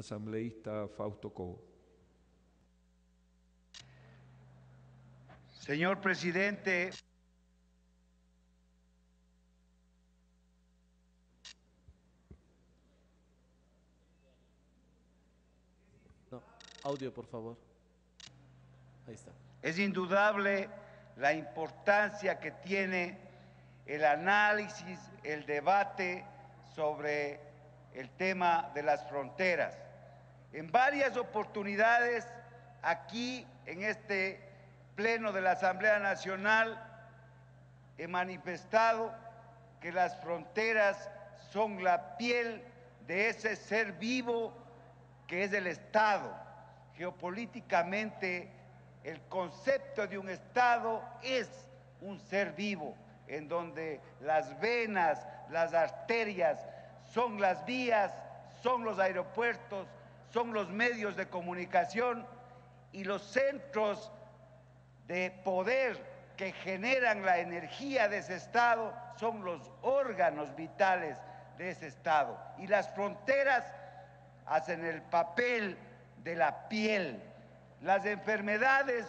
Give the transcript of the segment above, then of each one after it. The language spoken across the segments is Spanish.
asambleísta Fausto Cobo. Señor presidente, no, audio por favor. Ahí está. es indudable la importancia que tiene el análisis, el debate sobre el tema de las fronteras. En varias oportunidades, aquí en este Pleno de la Asamblea Nacional, he manifestado que las fronteras son la piel de ese ser vivo que es el Estado. Geopolíticamente, el concepto de un Estado es un ser vivo, en donde las venas, las arterias, son las vías, son los aeropuertos, son los medios de comunicación y los centros de poder que generan la energía de ese Estado son los órganos vitales de ese Estado. Y las fronteras hacen el papel de la piel. Las enfermedades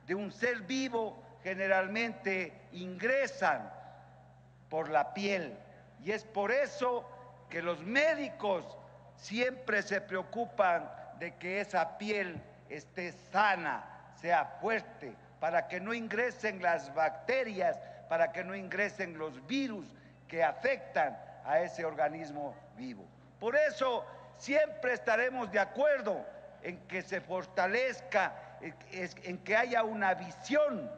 de un ser vivo generalmente ingresan por la piel y es por eso que los médicos siempre se preocupan de que esa piel esté sana, sea fuerte, para que no ingresen las bacterias, para que no ingresen los virus que afectan a ese organismo vivo. Por eso siempre estaremos de acuerdo en que se fortalezca, en que haya una visión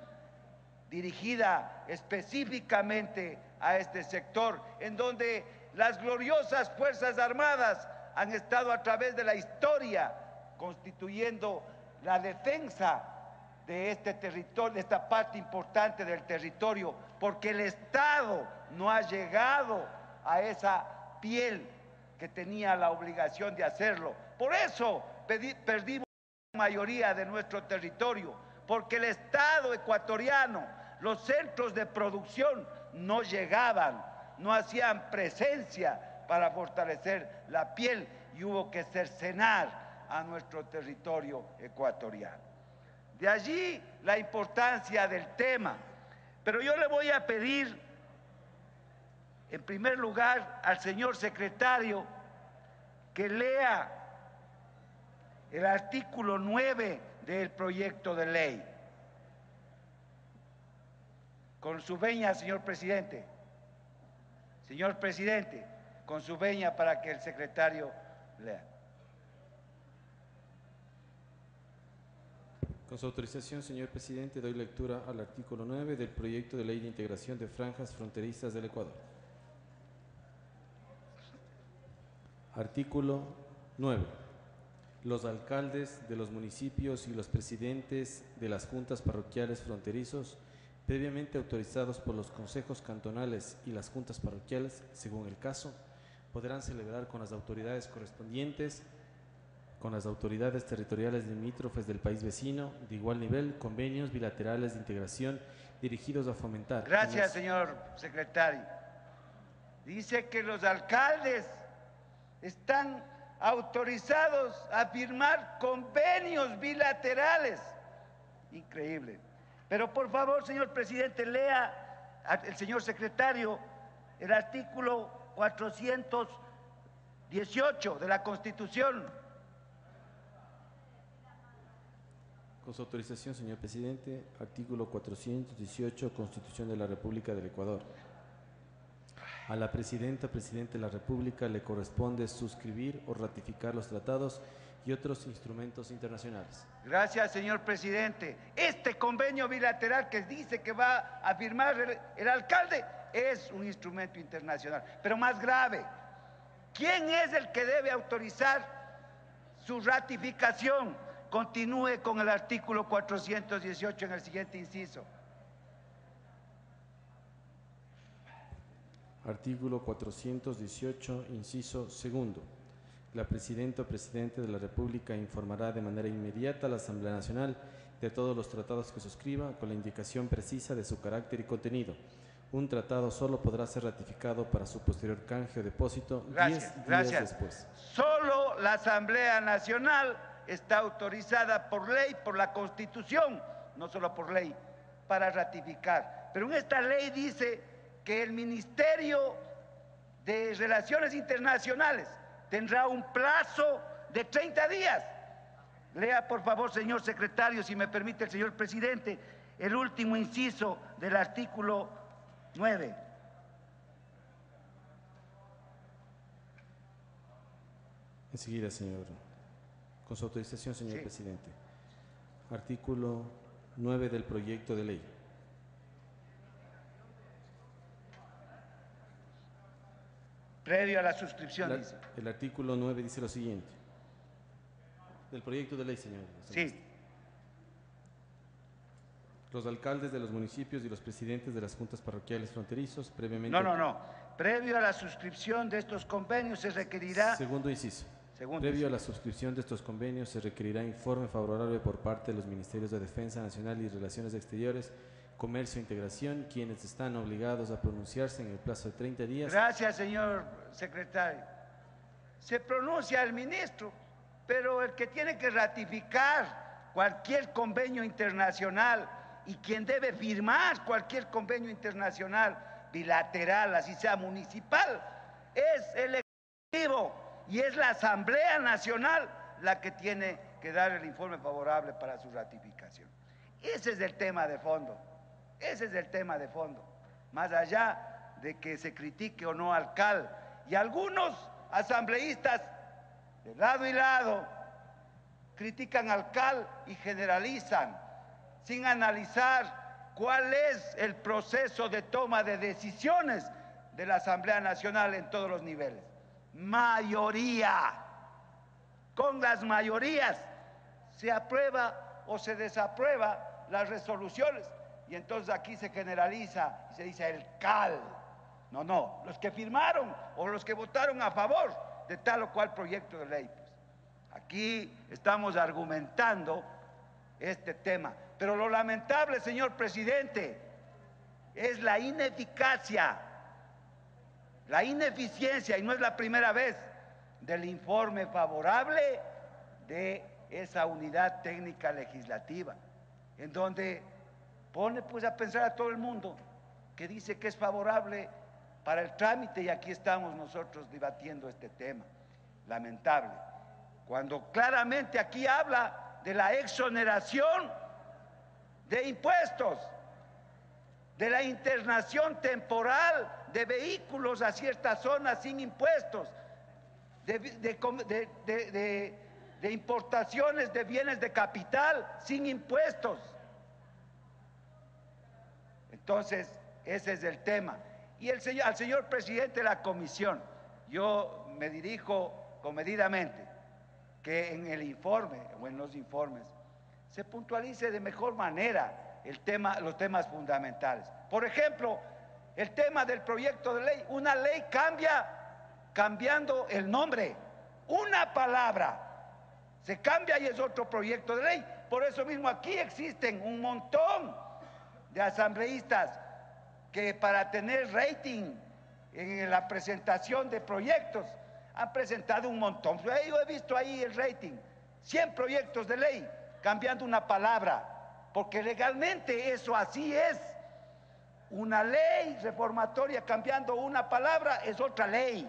dirigida específicamente a este sector, en donde las gloriosas Fuerzas Armadas han estado a través de la historia constituyendo la defensa de este territorio, de esta parte importante del territorio, porque el Estado no ha llegado a esa piel que tenía la obligación de hacerlo. Por eso perdimos la mayoría de nuestro territorio, porque el Estado ecuatoriano, los centros de producción no llegaban, no hacían presencia para fortalecer la piel y hubo que cercenar a nuestro territorio ecuatoriano. De allí la importancia del tema. Pero yo le voy a pedir, en primer lugar, al señor secretario que lea el artículo 9 del proyecto de ley. Con su venia, señor presidente. Señor presidente, con su venia para que el secretario lea. Con su autorización, señor presidente, doy lectura al artículo 9 del proyecto de ley de integración de franjas fronterizas del Ecuador. Artículo 9. Los alcaldes de los municipios y los presidentes de las juntas parroquiales fronterizos, previamente autorizados por los consejos cantonales y las juntas parroquiales, según el caso, podrán celebrar con las autoridades correspondientes, con las autoridades territoriales limítrofes del país vecino, de igual nivel, convenios bilaterales de integración dirigidos a fomentar. Gracias, señor secretario. Dice que los alcaldes están autorizados a firmar convenios bilaterales. Increíble. Pero por favor, señor presidente, lea el señor secretario el artículo 418 de la Constitución. Con su autorización, señor presidente, artículo 418, Constitución de la República del Ecuador. A la presidenta, presidente de la República, le corresponde suscribir o ratificar los tratados y otros instrumentos internacionales. Gracias, señor presidente. Este convenio bilateral que dice que va a firmar el alcalde es un instrumento internacional. Pero más grave, ¿quién es el que debe autorizar su ratificación? Continúe con el artículo 418 en el siguiente inciso. Artículo 418, inciso segundo. La presidenta o presidente de la República informará de manera inmediata a la Asamblea Nacional de todos los tratados que suscriba, con la indicación precisa de su carácter y contenido. Un tratado solo podrá ser ratificado para su posterior canje o depósito 10 días Gracias. después. Solo la Asamblea Nacional está autorizada por ley, por la Constitución, no solo por ley, para ratificar. Pero en esta ley dice que el Ministerio de Relaciones Internacionales tendrá un plazo de 30 días. Lea, por favor, señor secretario, si me permite el señor presidente, el último inciso del artículo 9. Enseguida, señor. Con su autorización, señor Sí. presidente. Artículo 9 del proyecto de ley. Previo a la suscripción, dice. El artículo 9 dice lo siguiente. Del proyecto de ley, señor. Sí. Los alcaldes de los municipios y los presidentes de las juntas parroquiales fronterizos previamente... No. Previo a la suscripción de estos convenios se requerirá... Segundo inciso. Previo a la suscripción de estos convenios se requerirá informe favorable por parte de los Ministerios de Defensa Nacional y Relaciones Exteriores, Comercio e Integración, quienes están obligados a pronunciarse en el plazo de 30 días. Gracias, señor secretario. Se pronuncia el ministro, pero el que tiene que ratificar cualquier convenio internacional y quien debe firmar cualquier convenio internacional bilateral, así sea municipal, es el Ejecutivo y es la Asamblea Nacional la que tiene que dar el informe favorable para su ratificación. Ese es el tema de fondo, ese es el tema de fondo, más allá de que se critique o no al CAL. Y algunos asambleístas de lado y lado critican al CAL y generalizan sin analizar cuál es el proceso de toma de decisiones de la Asamblea Nacional en todos los niveles. Mayoría. Con las mayorías se aprueba o se desaprueba las resoluciones y entonces aquí se generaliza y se dice el CAL. No, los que firmaron o los que votaron a favor de tal o cual proyecto de ley. Pues. Aquí estamos argumentando este tema. Pero lo lamentable, señor presidente, es la ineficacia, la ineficiencia, y no es la primera vez, del informe favorable de esa unidad técnica legislativa, en donde pone pues a pensar a todo el mundo que dice que es favorable para el trámite y aquí estamos nosotros debatiendo este tema. Lamentable. Cuando claramente aquí habla de la exoneración de impuestos, de la internación temporal de vehículos a ciertas zonas sin impuestos, de importaciones de bienes de capital sin impuestos. Entonces, ese es el tema. Y al señor presidente de la comisión, yo me dirijo comedidamente que en el informe o en los informes se puntualice de mejor manera los temas fundamentales. Por ejemplo, el tema del proyecto de ley. Una ley cambia cambiando el nombre, una palabra se cambia y es otro proyecto de ley. Por eso mismo aquí existen un montón de asambleístas que para tener rating en la presentación de proyectos han presentado un montón. Yo he visto ahí el rating, 100 proyectos de ley cambiando una palabra, porque legalmente eso así es. Una ley reformatoria cambiando una palabra es otra ley.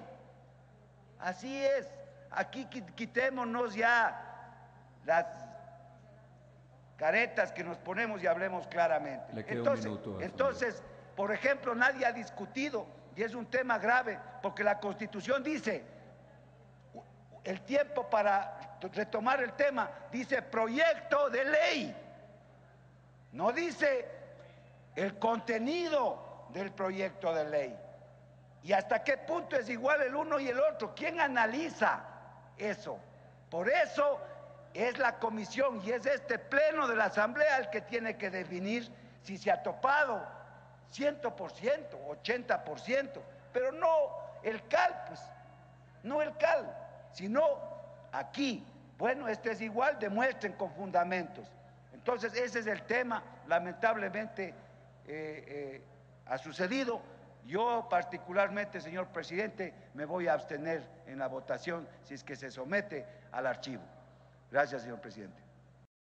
Así es. Aquí quitémonos ya las caretas que nos ponemos y hablemos claramente. Le queda un minuto. Entonces, por ejemplo, nadie ha discutido, y es un tema grave, porque la Constitución dice, el tiempo para retomar el tema, dice proyecto de ley, no dice el contenido del proyecto de ley. ¿Y hasta qué punto es igual el uno y el otro? ¿Quién analiza eso? Por eso es la comisión y es este pleno de la Asamblea el que tiene que definir si se ha topado 100%, 80%, pero no el CAL, pues, no el CAL, sino aquí. Bueno, este es igual, demuestren con fundamentos. Entonces, ese es el tema, lamentablemente, ha sucedido. Yo particularmente, señor presidente, me voy a abstener en la votación si es que se somete al archivo. Gracias, señor presidente.